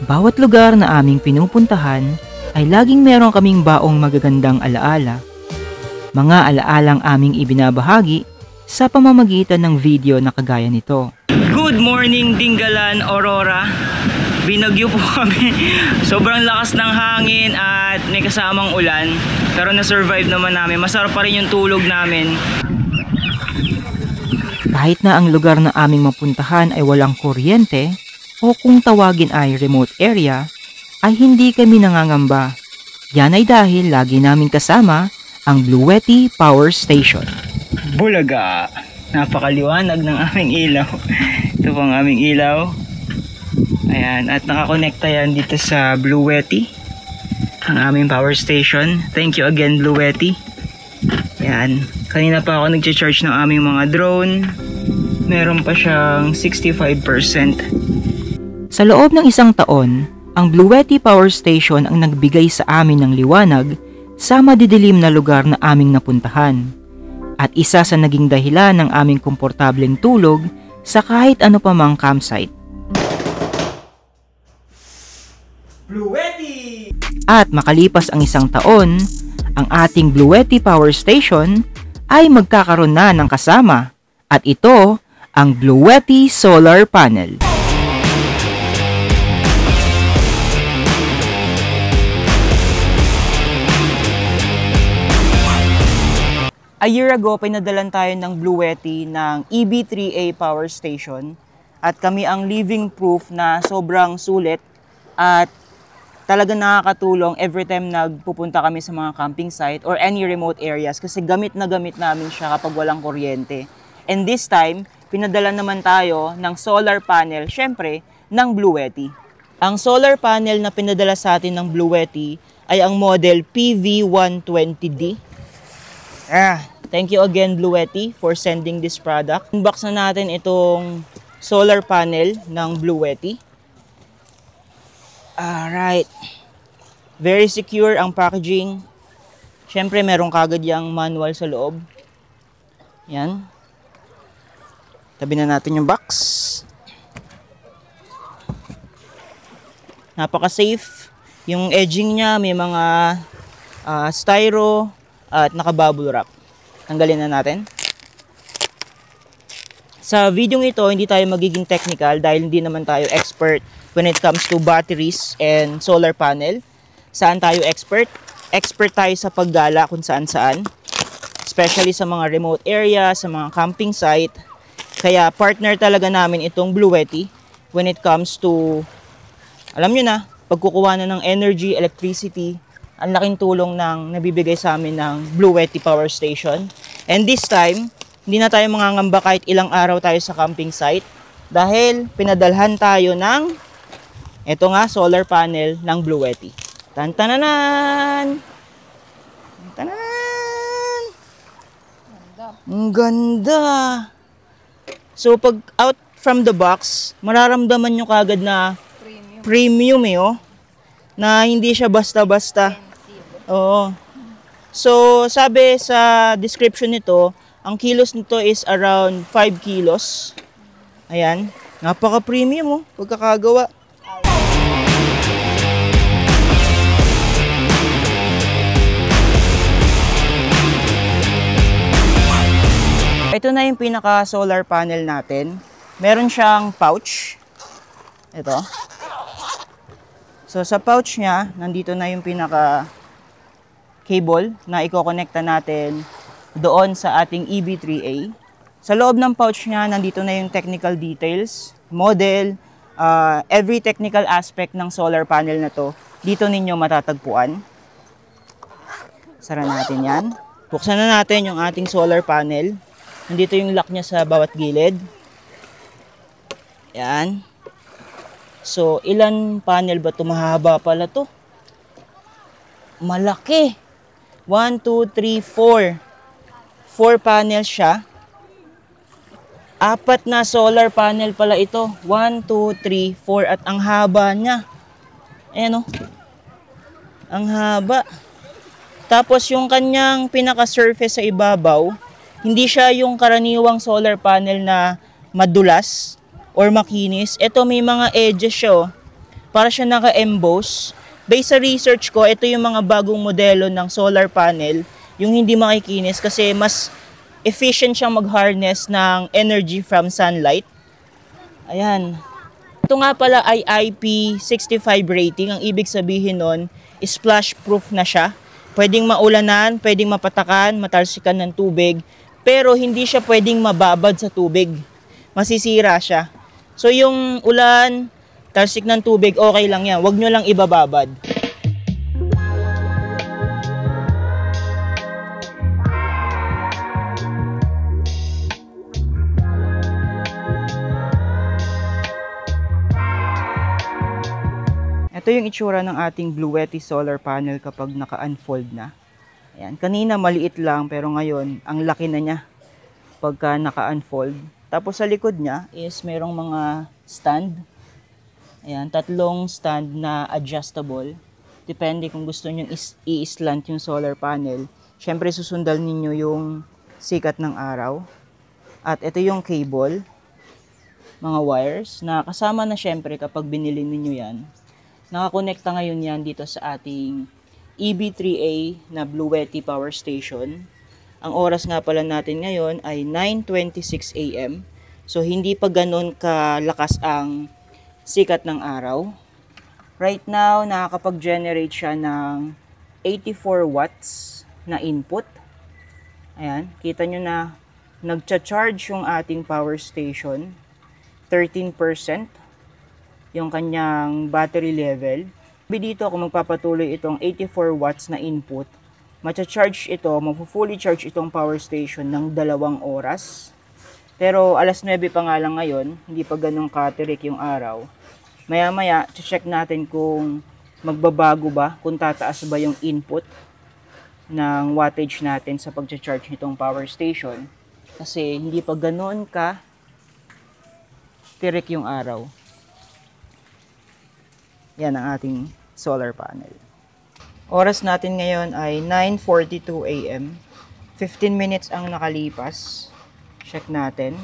Bawat lugar na aming pinupuntahan ay laging meron kaming baong magagandang alaala. Mga alaalang aming ibinabahagi sa pamamagitan ng video na kagaya nito. Good morning Dingalan, Aurora. Binagyo po kami. Sobrang lakas ng hangin at may kasamang ulan. Pero na-survive naman namin. Masarap pa rin yung tulog namin. Kahit na ang lugar na aming mapuntahan ay walang kuryente o kung tawagin ay remote area, ay hindi kami nangangamba. Yan ay dahil lagi naming kasama ang Bluetti Power Station. Bulaga! Napakaliwanag ng aming ilaw. Ito po ang aming ilaw. Ayan, at nakakonekta yan dito sa Bluetti, ang aming power station. Thank you again Bluetti. Ayan, kanina pa ako nag-charge ng aming mga drone. Meron pa siyang 65%. Sa loob ng isang taon, ang Bluetti Power Station ang nagbigay sa amin ng liwanag sa madidilim na lugar na aming napuntahan. At isa sa naging dahilan ng aming komportableng tulog sa kahit ano pa mang campsite. Bluetti! At makalipas ang isang taon, ang ating Bluetti Power Station ay magkakaroon na ng kasama. At ito ang Bluetti Solar Panel. A year ago, pinadalan tayo ng Bluetti ng EB3A Power Station at kami ang living proof na sobrang sulit at talagang nakakatulong every time nagpupunta kami sa mga camping site or any remote areas kasi gamit na gamit namin siya kapag walang kuryente. And this time, pinadala naman tayo ng solar panel, syempre, ng Bluetti. Ang solar panel na pinadala sa atin ng Bluetti ay ang model PV120D. Thank you again Bluetti for sending this product. Unbox na natin itong solar panel ng Bluetti. Alright. Very secure ang packaging. Siyempre meron kagad yung manual sa loob. Yan. Tabi na natin yung box. Napaka-safe. Yung edging niya may mga styro at naka-bubble wrap. Tanggalin na natin. Sa video ito, hindi tayo magiging technical dahil hindi naman tayo expert when it comes to batteries and solar panel. Saan tayo expert? Expert tayo sa paggala kung saan-saan. Especially sa mga remote area, sa mga camping site. Kaya partner talaga namin itong Bluetti when it comes to, alam nyo na, pagkukuha na ng energy, electricity. Ang laking tulong ng nabibigay sa amin ng Bluetti Power Station. And this time, hindi na tayo mangangamba kahit ilang araw tayo sa camping site dahil pinadalhan tayo ng ito nga, solar panel ng Bluetti. Tantananan! Tantananan! Ang ganda! So, pag out from the box, mararamdaman nyo kagad na premium oh, na hindi siya basta-basta. Oo. So, sabi sa description nito, ang kilos nito is around 5 kilos. Ayan. Napaka-premium pagkakagawa. Ito na yung pinaka-solar panel natin. Meron siyang pouch. Ito. So, sa pouch niya, nandito na yung pinaka-cable na i-connecta natin doon sa ating EB3A. Sa loob ng pouch niya, nandito na yung technical details, model, every technical aspect ng solar panel na to, dito ninyo matatagpuan. Sara natin yan. Buksan na natin yung ating solar panel. Nandito yung lock niya sa bawat gilid. Yan. So, ilan panel ba ito? Mahaba pala to. Malaki. 1, 2, 3, 4. 4 panels siya. 4 na solar panel pala ito. 1, 2, 3, 4. At ang haba niya. Ayan o. Ang haba. Tapos yung kanyang pinaka-surface sa ibabaw, hindi siya yung karaniwang solar panel na madulas or makinis. Ito may mga edges siya. Para siya naka-emboss. Based sa research ko, ito yung mga bagong modelo ng solar panel, yung hindi makikinis kasi mas efficient siyang mag-harness ng energy from sunlight. Ayan. Ito nga pala ay IP65 rating. Ang ibig sabihin nun, splash proof na siya. Pwedeng maulanan, pwedeng mapatakan, matalsikan ng tubig, pero hindi siya pwedeng mababad sa tubig. Masisira siya. So yung ulan, talsik ng tubig, okay lang yan. Huwag nyo lang ibababad. Ito yung itsura ng ating Bluetti solar panel kapag naka-unfold na. Ayan. Kanina maliit lang pero ngayon ang laki na niya pagka naka-unfold. Tapos sa likod niya is merong mga stand. Ayan, 3 stand na adjustable. Depende kung gusto nyo i-slant yung solar panel. Siyempre susundan ninyo yung sikat ng araw. At ito yung cable, mga wires na kasama na siyempre kapag binili ninyo yan. Nakakonekta ngayon yan dito sa ating EB3A na Bluetti power station. Ang oras nga pala natin ngayon ay 9:26 AM. So hindi pa ganun kalakas ang sikat ng araw. Right now, nakakapag-generate siya ng 84 watts na input. Ayan, kita nyo na nagcha-charge yung ating power station. 13% yung kanyang battery level. Dito ako magpapatuloy itong 84 watts na input. Macha-charge ito, mafu-fully charge itong power station ng 2 oras. Pero alas 9 pa nga lang ngayon, hindi pa ganun katirik yung araw. Maya-maya, check natin kung magbabago ba, kung tataas ba yung input ng wattage natin sa pag-charge nitong power station. Kasi hindi pa ganun ka tirik yung araw. Yan ang ating solar panel. Oras natin ngayon ay 9:42 AM. 15 minutes ang nakalipas. Check natin.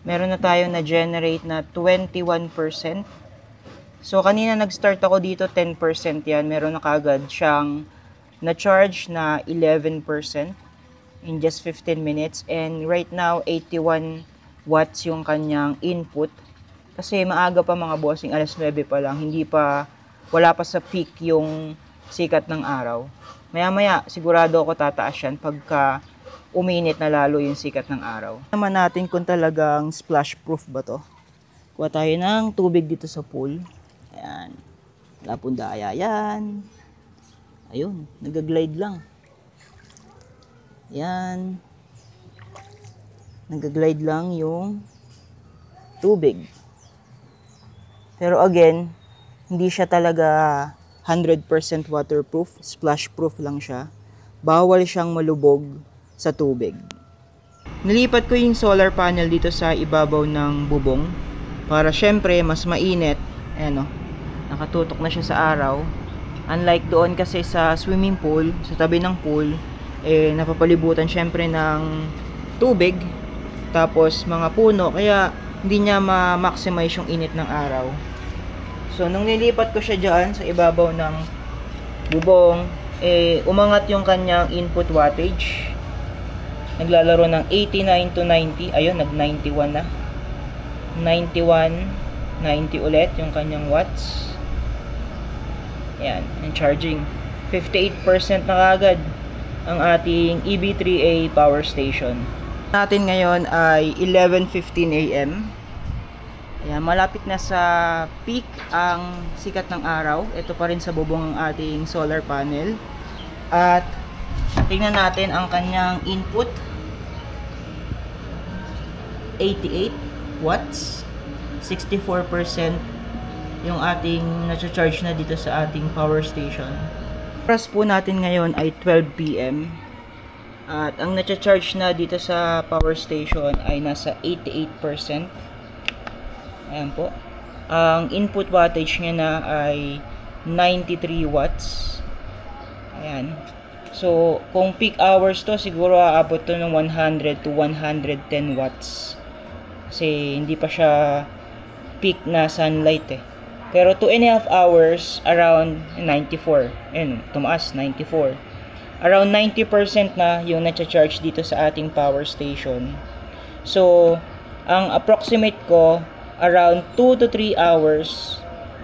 Meron na tayo na generate na 21%. So kanina nag-start ako dito 10% yan. Meron na kagad siyang na-charge na 11% in just 15 minutes. And right now 81 watts yung kanyang input. Kasi maaga pa mga bossing, alas 9 pa lang. Wala pa sa peak yung sikat ng araw. Maya-maya, sigurado ako tataas yan pagka uminit na lalo yung sikat ng araw. Naman natin kung talagang splash proof ba to. Kuha tayo ng tubig dito sa pool. Ayan. Lapundaya yan. Ayun, nag-glide lang. Ayan. Nag-glide lang yung tubig. Pero again, hindi siya talaga 100% waterproof, splash proof lang siya. Bawal siyang malubog sa tubig. Nilipat ko yung solar panel dito sa ibabaw ng bubong para syempre mas mainit. Ayan o, nakatutok na siya sa araw. Unlike doon kasi sa swimming pool, sa tabi ng pool, napapalibutan syempre ng tubig, tapos mga puno, kaya hindi niya ma-maximize yung init ng araw. So, nung nilipat ko siya dyan sa ibabaw ng bubong, umangat yung kanyang input wattage. Naglalaro ng 89 to 90. Ayun, nag-91 na. 91, 90 ulit yung kanyang watts. Ayan, yung charging. 58% na kagad ang ating EB3A power station. Natin ngayon ay 11:15 AM. Ayan, malapit na sa peak ang sikat ng araw. Ito pa rin sa bubong ang ating solar panel. At tingnan natin ang kanyang input. 88 watts. 64% yung ating na-charge na dito sa ating power station. Oras po natin ngayon ay 12 PM. At ang na-charge na dito sa power station ay nasa 88%. Ayan po. Ang input wattage niya na ay 93 watts. Ayan. So, kung peak hours to, siguro aabot to ng 100 to 110 watts. Kasi hindi pa siya peak na sunlight eh. Pero 2.5 hours, around 94. Ayun, tumaas, 94. Around 90% na yung na-charge dito sa ating power station. So, ang approximate ko, around 2 to 3 hours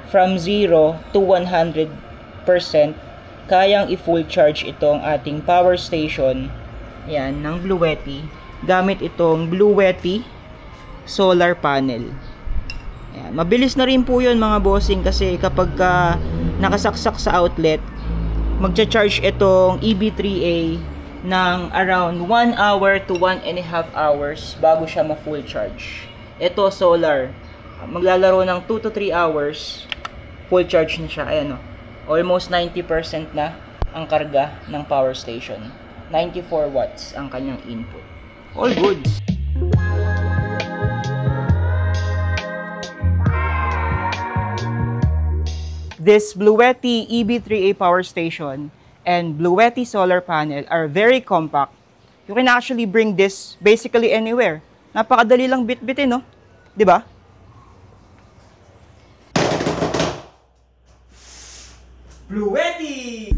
from 0 to 100%, kayang i-full charge itong ating power station. Yan, ng Bluetti. Gamit itong Bluetti solar panel. Yan, mabilis na rin po yun mga bossing, kasi kapag nakasaksak sa outlet, magcha-charge itong EB3A ng around 1 hour to 1.5 hours bago siya ma-full charge. Ito solar, maglalaro ng 2 to 3 hours, full charge na siya. Ayan o, almost 90% na ang karga ng power station. 94 watts ang kanyang input. All good. This Bluetti EB3A power station and Bluetti solar panel are very compact. You can actually bring this basically anywhere. Napakadali lang bit-bitin, no? 'Di ba? Bluetti!